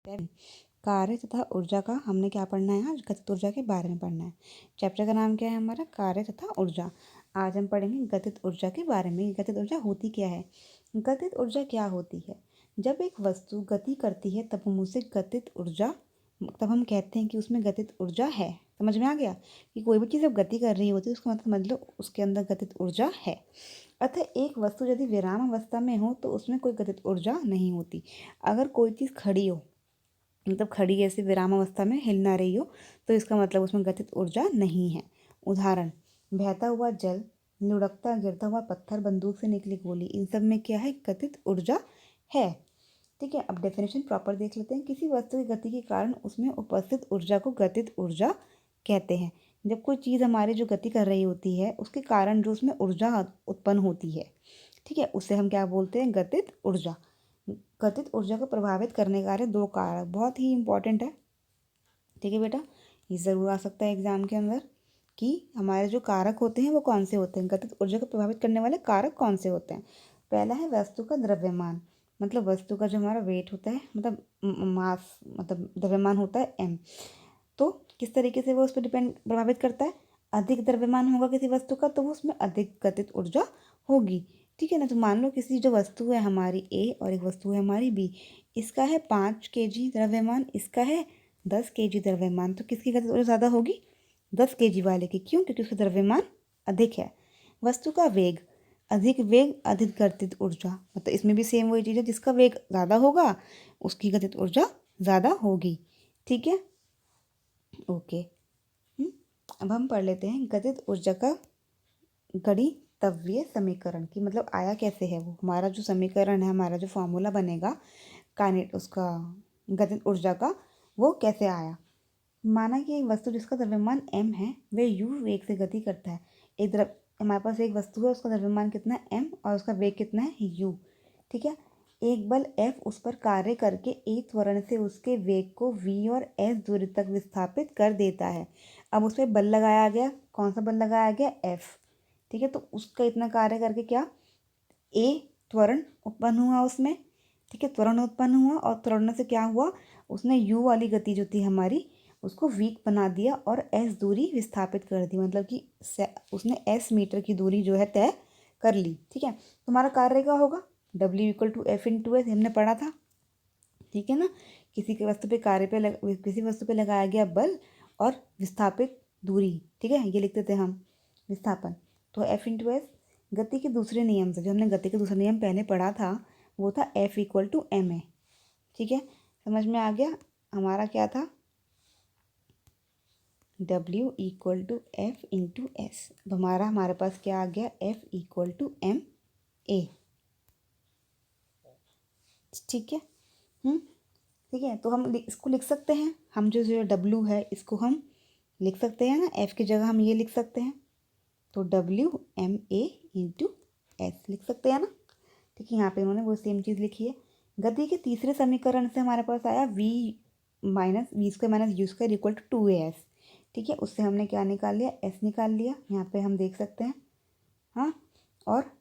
कार्य तथा ऊर्जा का हमने क्या पढ़ना है आज? गतिज ऊर्जा के बारे में पढ़ना है। चैप्टर का नाम क्या है हमारा? कार्य तथा ऊर्जा। आज हम पढ़ेंगे गतिज ऊर्जा के बारे में। गतिज ऊर्जा होती क्या है? गतिज ऊर्जा क्या होती है? जब एक वस्तु गति करती है तब हम उसे गतिज ऊर्जा, तब हम कहते हैं कि उसमें गतिज ऊर्जा है। समझ में आ गया कि कोई भी चीज़ जब गति कर रही होती है उसका मतलब उसके अंदर गतिज ऊर्जा है। अतः एक वस्तु यदि विराम अवस्था में हो तो उसमें कोई गतिज ऊर्जा नहीं होती। अगर कोई चीज़ खड़ी हो, मतलब खड़ी ऐसे विराम अवस्था में हिल ना रही हो, तो इसका मतलब उसमें गतिज ऊर्जा नहीं है। उदाहरण, बहता हुआ जल, लुढ़कता गिरता हुआ पत्थर, बंदूक से निकली गोली, इन सब में क्या है? गतिज ऊर्जा है। ठीक है, अब डेफिनेशन प्रॉपर देख लेते हैं। किसी वस्तु की गति के कारण उसमें उपस्थित ऊर्जा को गतिज ऊर्जा कहते हैं। जब कोई चीज़ हमारी जो गति कर रही होती है उसके कारण जो उसमें ऊर्जा उत्पन्न होती है, ठीक है, उसे हम क्या बोलते हैं? गतिज ऊर्जा। गतिज ऊर्जा को प्रभावित करने वाले दो कारक बहुत ही इंपॉर्टेंट है। ठीक है बेटा, ये ज़रूर आ सकता है एग्जाम के अंदर कि हमारे जो कारक होते हैं वो कौन से होते हैं, गतिज ऊर्जा को प्रभावित करने वाले कारक कौन से होते हैं। पहला है वस्तु का द्रव्यमान, मतलब वस्तु का जो हमारा वेट होता है, मतलब मास, मतलब द्रव्यमान होता है m। तो किस तरीके से वो उस पर प्रभावित करता है? अधिक द्रव्यमान होगा किसी वस्तु का तो वो उसमें अधिक गतिज ऊर्जा होगी। ठीक है ना। तो मान लो किसी जो वस्तु है हमारी A और एक वस्तु है हमारी B, इसका है 5 kg द्रव्यमान, इसका है 10 kg द्रव्यमान, तो किसकी गतिज ऊर्जा ज़्यादा होगी? 10 kg वाले की। क्यों? क्योंकि उसका द्रव्यमान अधिक है। वस्तु का वेग, अधिक वेग अधिक गतिज ऊर्जा, मतलब इसमें भी सेम वही चीज़ है, जिसका वेग ज़्यादा होगा उसकी गतिज ऊर्जा ज़्यादा होगी। ठीक है, ओके। अब हम पढ़ लेते हैं गतिज ऊर्जा का गणितव्य समीकरण, की मतलब आया कैसे है वो। हमारा जो समीकरण है, हमारा जो फॉर्मूला बनेगा उसका गतिज ऊर्जा का, वो कैसे आया। माना कि एक वस्तु जिसका द्रव्यमान m है वह u वेग से गति करता है। हमारे पास एक वस्तु है, उसका द्रव्यमान कितना है m और उसका वेग कितना है u। ठीक है, एक बल F उस पर कार्य करके a त्वरण से उसके वेग को v और s दूरी तक विस्थापित कर देता है। अब उस पर बल लगाया गया, कौन सा बल लगाया गया? F। ठीक है, तो उसका इतना कार्य करके क्या a त्वरण उत्पन्न हुआ उसमें। ठीक है, त्वरण उत्पन्न हुआ और त्वरण से क्या हुआ? उसने u वाली गति जो थी हमारी उसको वीक बना दिया और s दूरी विस्थापित कर दी, मतलब कि उसने s मीटर की दूरी जो है तय कर ली। ठीक है, तुम्हारा कार्य क्या होगा? W = F × S, हमने पढ़ा था। ठीक है ना, किसी के वस्तु पे किसी वस्तु पे लगाया गया बल और विस्थापित दूरी। ठीक है, ये लिखते थे हम विस्थापन। तो F × S गति के दूसरे नियम से, जो हमने गति का दूसरा नियम पहले पढ़ा था वो था F = ma। ठीक है, समझ में आ गया। हमारा क्या था? W = F × S। अब हमारे पास क्या आ गया? F = ma। ठीक है, ठीक है, तो हम इसको लिख सकते हैं, हम जो W है इसको हम लिख सकते हैं ना, F की जगह हम ये लिख सकते हैं, तो WMA × S लिख सकते हैं ना। ठीक है, यहाँ पे इन्होंने वो सेम चीज़ लिखी है। गति के तीसरे समीकरण से हमारे पास आया V - V² - U² = 2AS। ठीक है, उससे हमने क्या निकाल लिया? S निकाल लिया। यहाँ पे हम देख सकते हैं, हाँ, और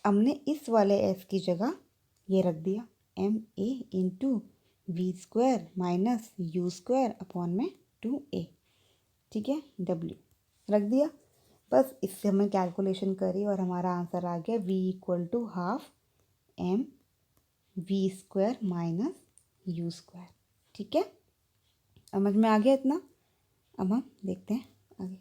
हमने इस वाले S की जगह ये रख दिया, MA × V² - U² 2A। ठीक है, W रख दिया। बस इससे हमने कैलकुलेशन करी और हमारा आंसर आ गया V = ½ mV² - U²। ठीक है, समझ में आ गया इतना। अब हम देखते हैं आगे।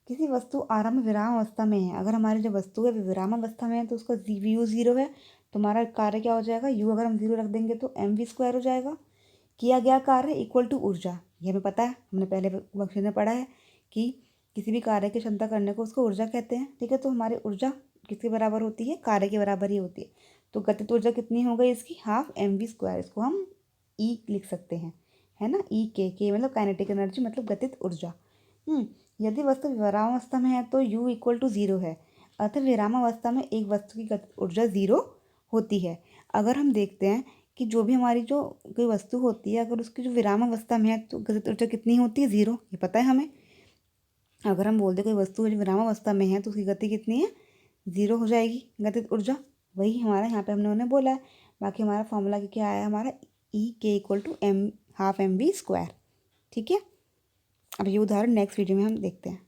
किसी वस्तु आरंभ विराम अवस्था में है, अगर हमारी जो वस्तु है वो विराम अवस्था में है तो उसका u 0 है, तो हमारा कार्य क्या हो जाएगा? u अगर हम 0 रख देंगे तो mv² हो जाएगा। किया गया कार्य इक्वल टू ऊर्जा, ये हमें पता है, हमने पहले वर्कशीट में पढ़ा है कि किसी भी कार्य की क्षमता करने को उसको ऊर्जा कहते हैं। ठीक है, तो हमारी ऊर्जा किसके बराबर होती है? कार्य के बराबर ही होती है। तो गतिज ऊर्जा कितनी हो गई इसकी? ½ mv²। इसको हम E लिख सकते हैं, है ना। के मतलब काइनेटिक एनर्जी, मतलब गतिज ऊर्जा। यदि वस्तु विरामावस्था में है तो u = 0 है, अतः विरामावस्था में एक वस्तु की गतिज ऊर्जा 0 होती है। अगर हम देखते हैं कि जो भी हमारी जो कोई वस्तु होती है, अगर उसकी जो विराम अवस्था में है तो गतिज ऊर्जा कितनी होती है? 0, ये पता है हमें। अगर हम बोल दें कोई वस्तु जो विराम अवस्था में है तो उसकी गति कितनी है? 0 हो जाएगी गतिज ऊर्जा। वही हमारा यहाँ पे हमने उन्हें बोला है। बाकी हमारा फॉर्मूला क्या आया हमारा, E k equal to m half m v square. ठीक है, अब ये उदाहरण नेक्स्ट वीडियो में हम देखते हैं।